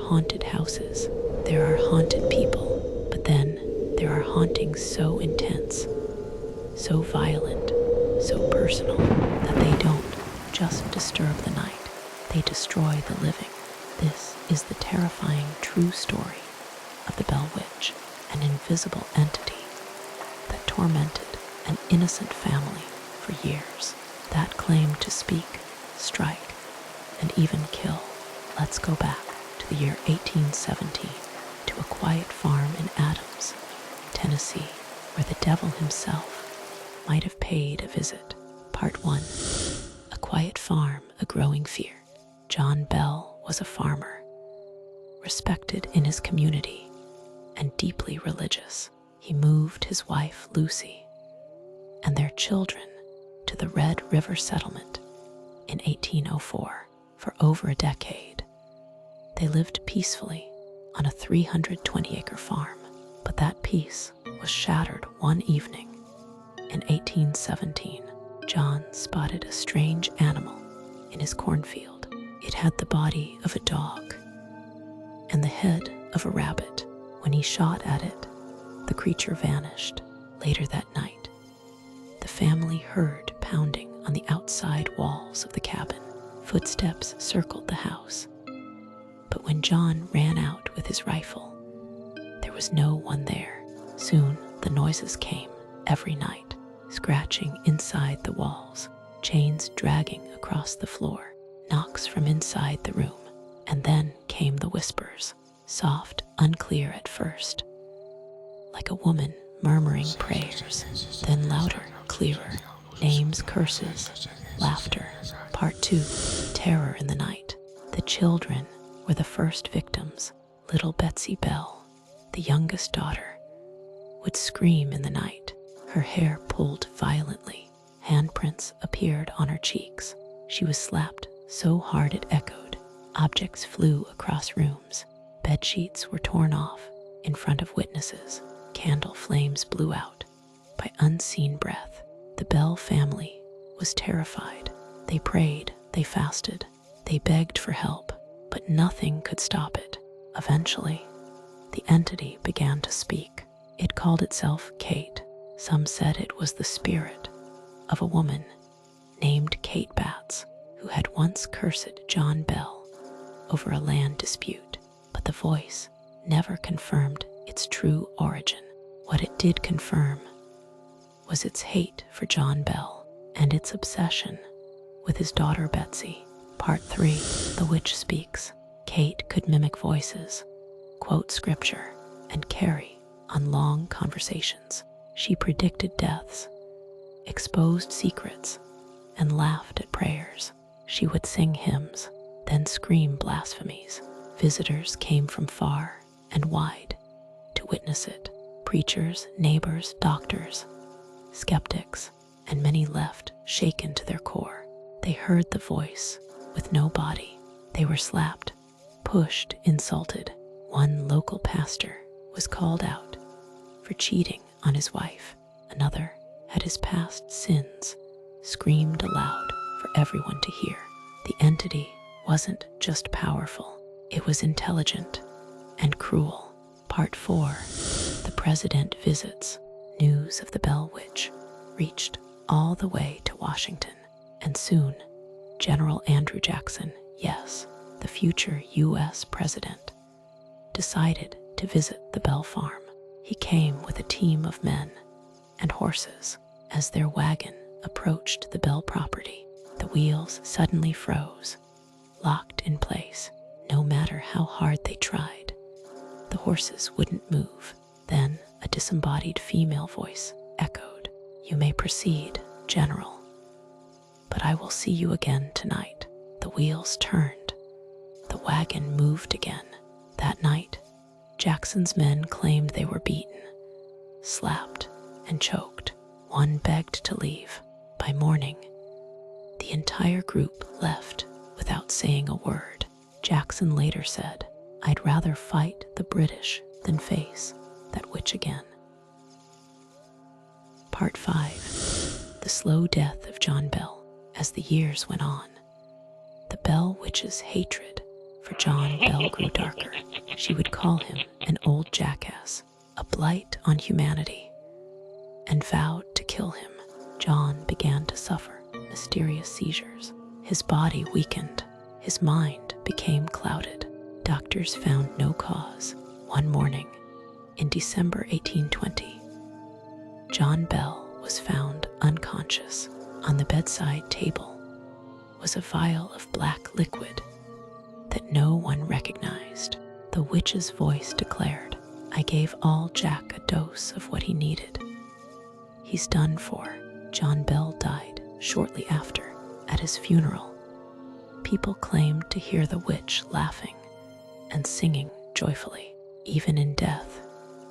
haunted houses, there are haunted people, but then there are hauntings so intense, so violent, so personal, that they don't just disturb the night, they destroy the living. This is the terrifying true story of the Bell Witch, an invisible entity that tormented an innocent family for years, that claimed to speak, strike, and even kill. Let's go back to the year 1817 to a quiet farm in Adams, Tennessee, where the devil himself might have paid a visit. Part 1. A quiet farm, a growing fear. John Bell was a farmer, respected in his community and deeply religious. He moved his wife, Lucy, and their children to the Red River settlement in 1804. For over a decade, they lived peacefully on a 320-acre farm, but that peace was shattered one evening. In 1817, John spotted a strange animal in his cornfield. It had the body of a dog and the head of a rabbit. When he shot at it, the creature vanished. Later that night, the family heard pounding on the outside walls of the cabin. Footsteps circled the house, but when John ran out with his rifle, there was no one there. Soon the noises came every night, scratching inside the walls, chains dragging across the floor, knocks from inside the room, and then came the whispers, soft, unclear at first, like a woman murmuring prayers, then louder, clearer, names, curses, laughter. Part 2. Terror in the night. The children were the first victims. Little Betsy Bell, the youngest daughter, would scream in the night. Her hair pulled violently. Handprints appeared on her cheeks. She was slapped so hard it echoed. Objects flew across rooms. Bed sheets were torn off in front of witnesses. Candle flames blew out by unseen breath. The Bell family was terrified. They prayed, they fasted, they begged for help, but nothing could stop it. Eventually, the entity began to speak. It called itself Kate. Some said it was the spirit of a woman named Kate Batts, who had once cursed John Bell over a land dispute, but the voice never confirmed its true origin. What it did confirm was its hate for John Bell and its obsession with his daughter Betsy. Part 3. The Witch Speaks. Kate could mimic voices, quote scripture, and carry on long conversations. She predicted deaths, exposed secrets, and laughed at prayers. She would sing hymns, then scream blasphemies. Visitors came from far and wide to witness it. Preachers, neighbors, doctors, skeptics, and many left shaken to their core. They heard the voice with no body. They were slapped, pushed, insulted. One local pastor was called out for cheating on his wife. Another had his past sins screamed aloud for everyone to hear. The entity wasn't just powerful, it was intelligent and cruel. Part 4. The President Visits. News of the Bell Witch reached all the way to Washington, and soon General Andrew Jackson, yes, the future U.S. president, decided to visit the Bell farm. He came with a team of men and horses. As their wagon approached the Bell property, the wheels suddenly froze, locked in place. No matter how hard they tried, the horses wouldn't move. Then a disembodied female voice echoed, "You may proceed, General, but I will see you again tonight." The wheels turned. The wagon moved again. That night, Jackson's men claimed they were beaten, slapped, and choked. One begged to leave. By morning, the entire group left without saying a word. Jackson later said, "I'd rather fight the British than face that witch again." Part 5. The slow death of John Bell. As the years went on, the Bell Witch's hatred for John Bell grew darker. She would call him an old jackass, a blight on humanity, and vowed to kill him. John began to suffer mysterious seizures. His body weakened. His mind became clouded. Doctors found no cause. One morning, in December 1820, John Bell was found unconscious. On the bedside table was a vial of black liquid that no one recognized. The witch's voice declared, "I gave all Jack a dose of what he needed. He's done for." John Bell died shortly after. At his funeral, people claimed to hear the witch laughing and singing joyfully. Even in death,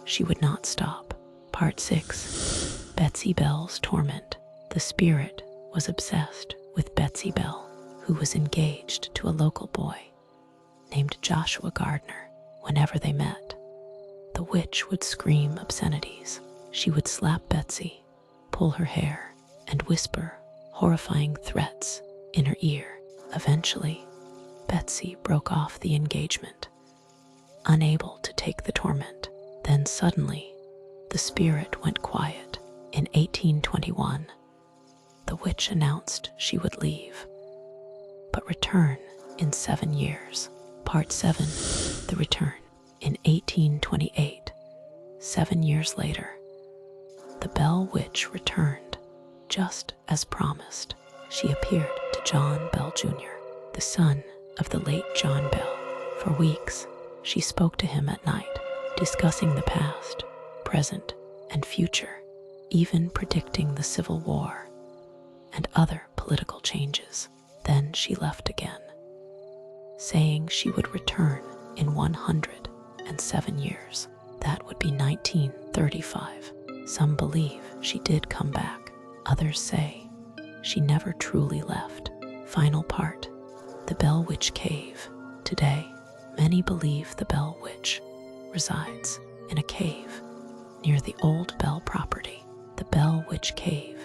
she would not stop. Part 6. Betsy Bell's Torment. The spirit was obsessed with Betsy Bell, who was engaged to a local boy named Joshua Gardner. Whenever they met, the witch would scream obscenities. She would slap Betsy, pull her hair, and whisper horrifying threats in her ear. Eventually, Betsy broke off the engagement, unable to take the torment. Then suddenly, the spirit went quiet. In 1821, the witch announced she would leave, but return in 7 years. Part 7. The Return. In 1828, 7 years later, the Bell Witch returned, just as promised. She appeared to John Bell Jr., the son of the late John Bell. For weeks, she spoke to him at night, discussing the past, present, and future, even predicting the Civil War and other political changes. Then she left again, saying she would return in 107 years. That would be 1935. Some believe she did come back. Others say she never truly left. Final part. The Bell Witch Cave. Today, many believe the Bell Witch resides in a cave near the old Bell property. The Bell Witch Cave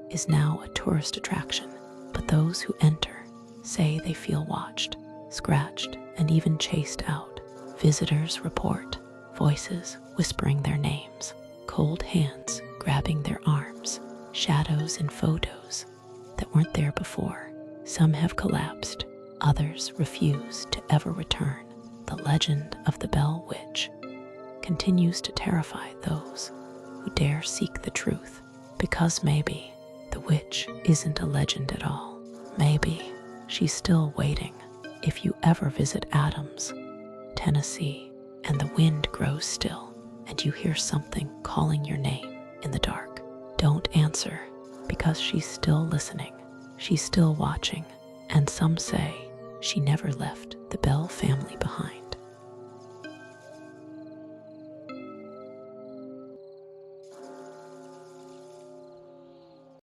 is now a tourist attraction, but those who enter say they feel watched, scratched, and even chased out. Visitors report voices whispering their names, cold hands grabbing their arms, shadows in photos that weren't there before. Some have collapsed, others refuse to ever return. The legend of the Bell Witch continues to terrify those who dare seek the truth, because maybe the witch isn't a legend at all. Maybe she's still waiting. If you ever visit Adams, Tennessee, and the wind grows still, and you hear something calling your name in the dark, don't answer, because she's still listening. She's still watching, and some say she never left the Bell family behind.